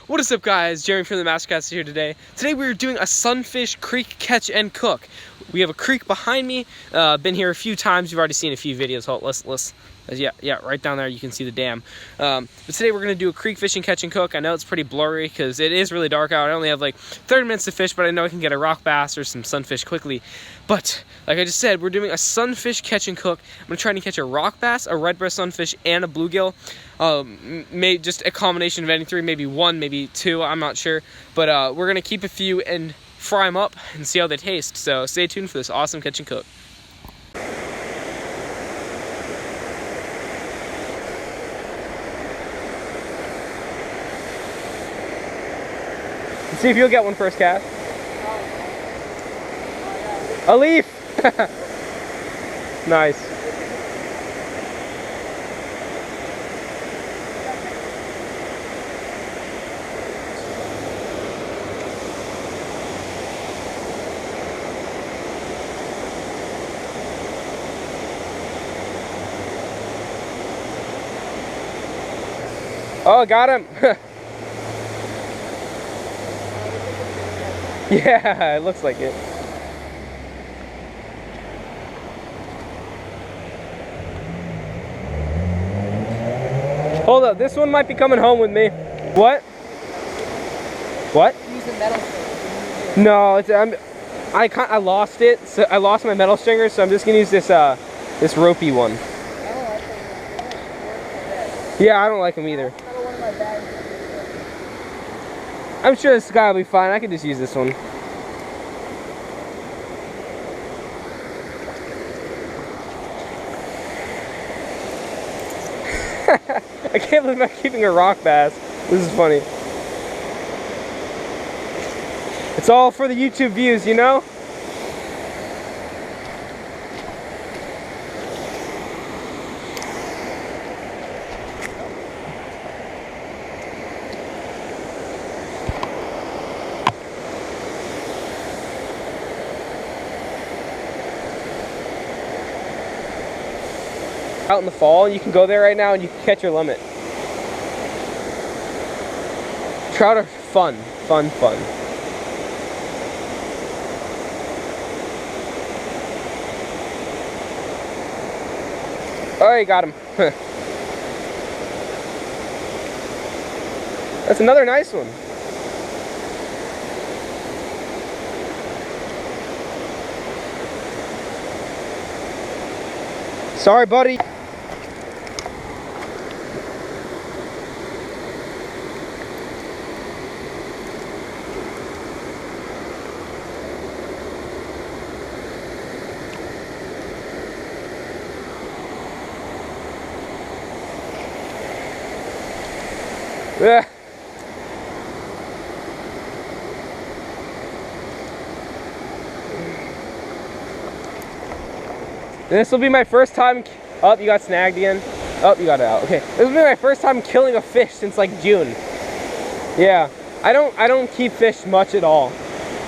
What is up, guys? Jeremy from the Mastercast here today. Today we're doing a sunfish creek catch and cook. We have a creek behind me. Been here a few times. You've already seen a few videos. Hold, yeah, right down there you can see the dam. But today we're gonna do a creek fishing catch and cook. I know it's pretty blurry because it is really dark out. I only have like 30 minutes to fish, but I know I can get a rock bass or some sunfish quickly. But like I just said, we're doing a sunfish catch and cook. I'm gonna try to catch a rock bass, a red breast sunfish, and a bluegill. Just a combination of any three, maybe one, maybe two, I'm not sure. But we're gonna keep a few and fry them up and see how they taste. So stay tuned for this awesome catch and cook. Let's see if you'll get one first cast. A leaf! Nice. Oh, got him! Yeah, it looks like it. Hold up, this one might be coming home with me. What? What? Use a metal stringer. No, I lost it. So I lost my metal stringer, so I'm just gonna use this this ropey one. I don't like them. Yeah, I don't like them either. I'm sure this guy will be fine. I can just use this one. I can't believe I'm keeping a rock bass. This is funny. It's all for the YouTube views, you know? Out in the fall, you can go there right now and you can catch your limit. Trout are fun. Oh, you got him. That's another nice one. Sorry, buddy. Yeah. This will be my first time. Oh, you got snagged again. Oh, you got it out. Okay, this will be my first time killing a fish since like June. Yeah, I don't keep fish much at all.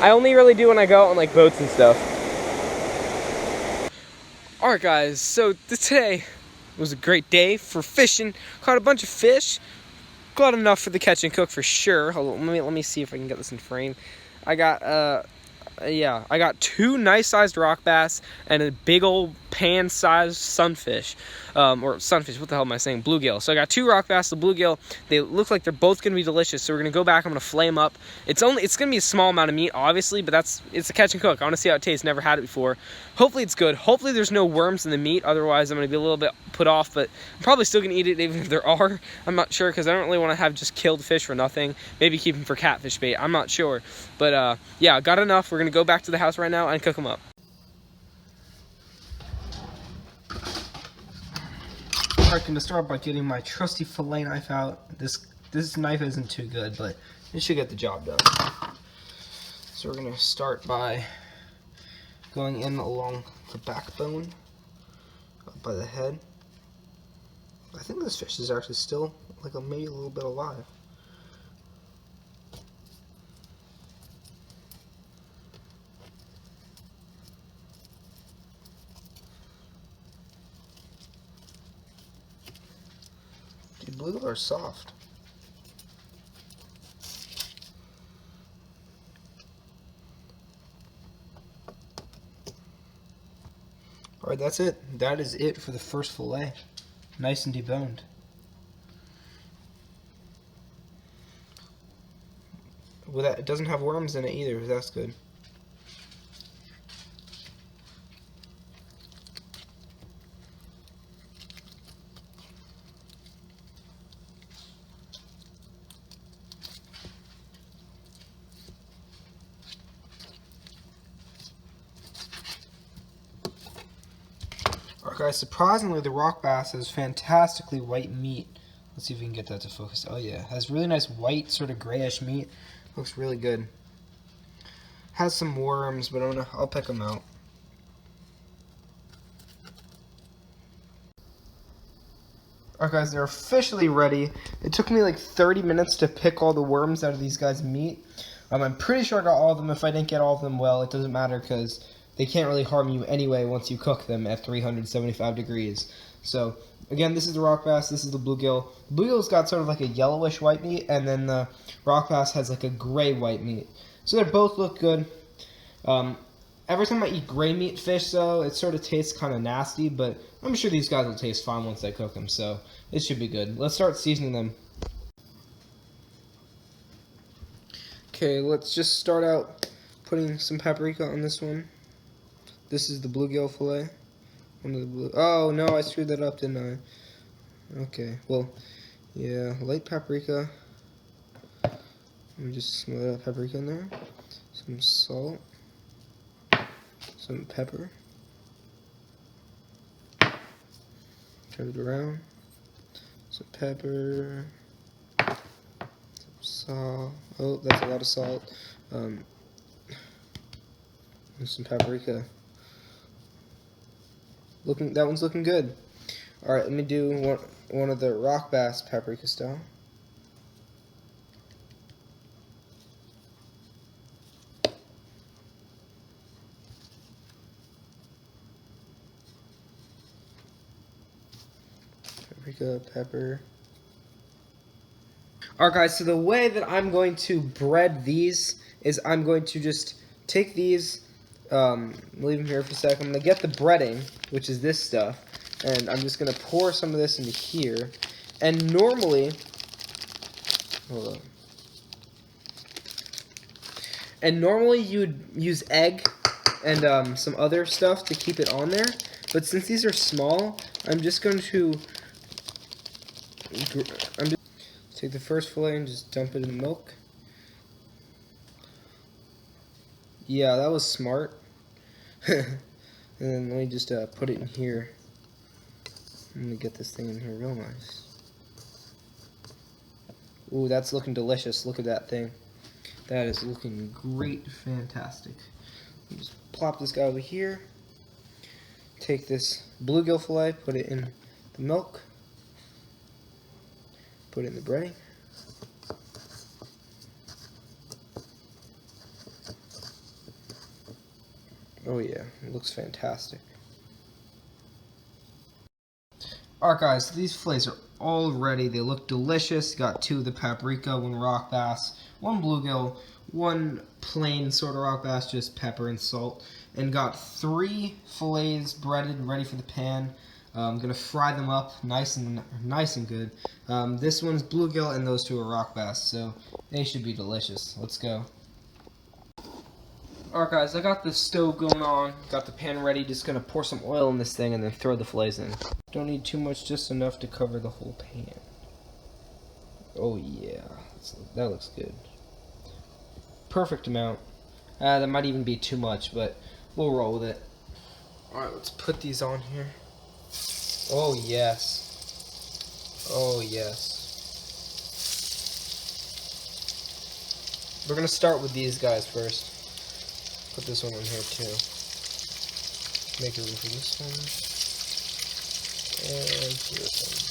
I only really do when I go out on like boats and stuff. All right, guys. So today was a great day for fishing. Caught a bunch of fish. Got enough for the catch and cook for sure. Hold on, let me see if I can get this in frame. I got I got two nice sized rock bass and a big old pan sized sunfish. Or sunfish, what the hell am I saying? Bluegill. So I got two rock bass, the bluegill. They look like they're both gonna be delicious. So we're gonna go back, I'm gonna flame them up. It's gonna be a small amount of meat, obviously, but it's a catch and cook. I wanna see how it tastes. Never had it before. Hopefully it's good. Hopefully there's no worms in the meat, otherwise I'm gonna be a little bit put off, but I'm probably still gonna eat it even if there are. I'm not sure, because I don't really want to have just killed fish for nothing. Maybe keep them for catfish bait. I'm not sure. But yeah, got enough. We're gonna go back to the house right now and cook them up. I'm gonna start by getting my trusty fillet knife out. This knife isn't too good, but it should get the job done. So we're gonna start by going in along the backbone, up by the head. I think this fish is actually still like maybe a little bit alive. Dude, bluegill are soft. Alright, that's it. That is it for the first fillet. Nice and deboned. Well, that, it doesn't have worms in it either, so that's good. Alright guys, surprisingly the rock bass has fantastically white meat. Let's see if we can get that to focus. Oh yeah, it has really nice white, sort of grayish meat. Looks really good. Has some worms, but I'll pick them out. Alright guys, they're officially ready. It took me like 30 minutes to pick all the worms out of these guys' meat. I'm pretty sure I got all of them. If I didn't get all of them, well, it doesn't matter because they can't really harm you anyway once you cook them at 375 degrees. So, again, this is the rock bass, this is the bluegill. The bluegill's got sort of like a yellowish white meat, and then the rock bass has like a gray white meat. So they both look good. Every time I eat gray meat fish, though, it sort of tastes kind of nasty, but I'm sure these guys will taste fine once I cook them, so it should be good. Let's start seasoning them. Okay, let's just start out putting some paprika on this one. This is the bluegill fillet. Oh no, I screwed that up, didn't I? Okay, well, yeah, light paprika. Let me just smother that paprika in there. Some salt. Some pepper. Turn it around. Some pepper. Some salt. Oh, that's a lot of salt. And some paprika. That one's looking good. Alright, let me do one of the rock bass paprika style. Paprika, pepper. Alright guys, so the way that I'm going to bread these is I'm going to just take these, leave them here for a second. I'm going to get the breading, which is this stuff, and I'm just going to pour some of this into here. And normally, hold on. And normally you'd use egg and some other stuff to keep it on there, but since these are small, I'm just going to take the first fillet and just dump it in the milk. Yeah, that was smart. And then let me just put it in here. I'm gonna get this thing in here real nice. Ooh, that's looking delicious. Look at that thing. That is looking great, fantastic. Just plop this guy over here. Take this bluegill fillet, put it in the milk. Put it in the breading. Oh yeah, it looks fantastic. Alright guys, so these fillets are all ready. They look delicious. Got two of the paprika, one rock bass, one bluegill, one plain sort of rock bass, just pepper and salt. And got 3 fillets breaded and ready for the pan. I'm gonna fry them up nice and good. This one's bluegill and those 2 are rock bass, so they should be delicious. Let's go. Alright guys, I got the stove going on, got the pan ready, just gonna pour some oil in this thing and then throw the fillets in. Don't need too much, just enough to cover the whole pan. Oh yeah, that looks good. Perfect amount. That might even be too much, but we'll roll with it. Alright, let's put these on here. Oh yes. Oh yes. We're gonna start with these guys first. Put this one in here too. Make room for this one. And this one.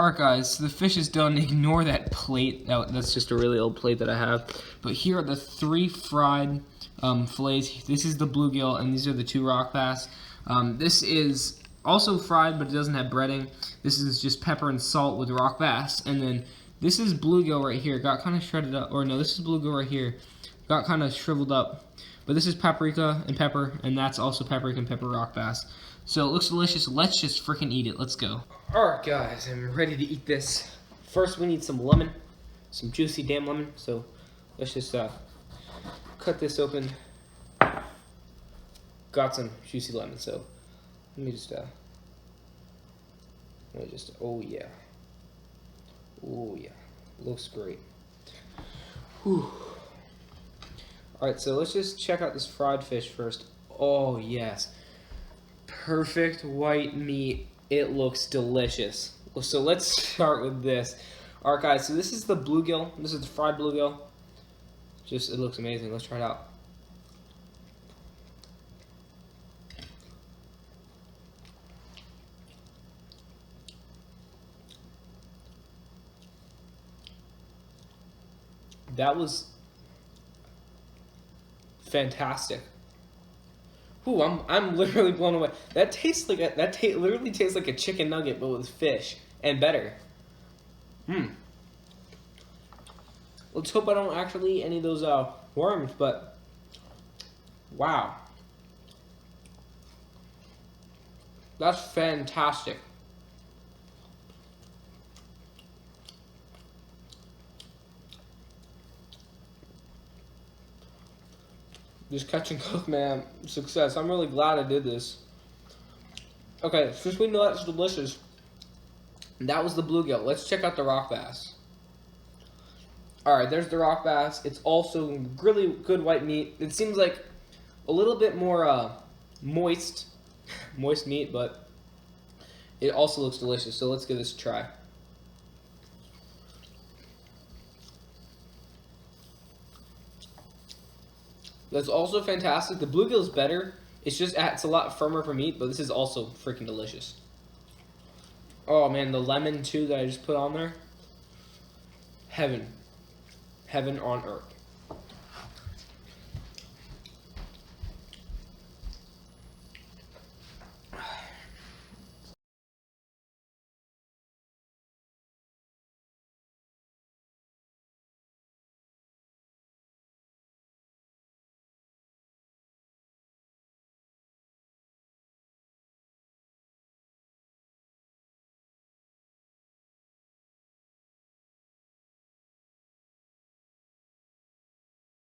Alright guys, so the fish is done. Ignore that plate. That's just a really old plate that I have. But here are the 3 fried fillets. This is the bluegill, and these are the 2 rock bass. This is also fried, but it doesn't have breading. This is just pepper and salt with rock bass. And then this is bluegill right here. Got kind of shredded up. Or no, this is bluegill right here. Got kind of shriveled up. But this is paprika and pepper, and that's also paprika and pepper rock bass. So it looks delicious. Let's just freaking eat it. Let's go. Alright guys, I'm ready to eat this. First we need some lemon. Some juicy damn lemon. So let's just cut this open. Got some juicy lemon, so let me just oh yeah. Oh yeah. Looks great. Whew. Alright, so let's just check out this fried fish first. Oh yes. Perfect white meat. It looks delicious. So let's start with this. Alright guys, so this is the bluegill. This is the fried bluegill. It looks amazing. Let's try it out. That was fantastic. Ooh, I'm literally blown away. That tastes like literally tastes like a chicken nugget, but with fish and better. Let's hope I don't actually eat any of those worms, but wow, that's fantastic. This catch and cook, man, success. I'm really glad I did this. Okay, since we know that's delicious, that was the bluegill. Let's check out the rock bass. Alright, there's the rock bass. It's also really good white meat. It seems like a little bit more moist meat, but it also looks delicious. So let's give this a try. That's also fantastic. The bluegill is better. It's a lot firmer for meat, but this is also freaking delicious. Oh man, the lemon too that I just put on there. Heaven on earth.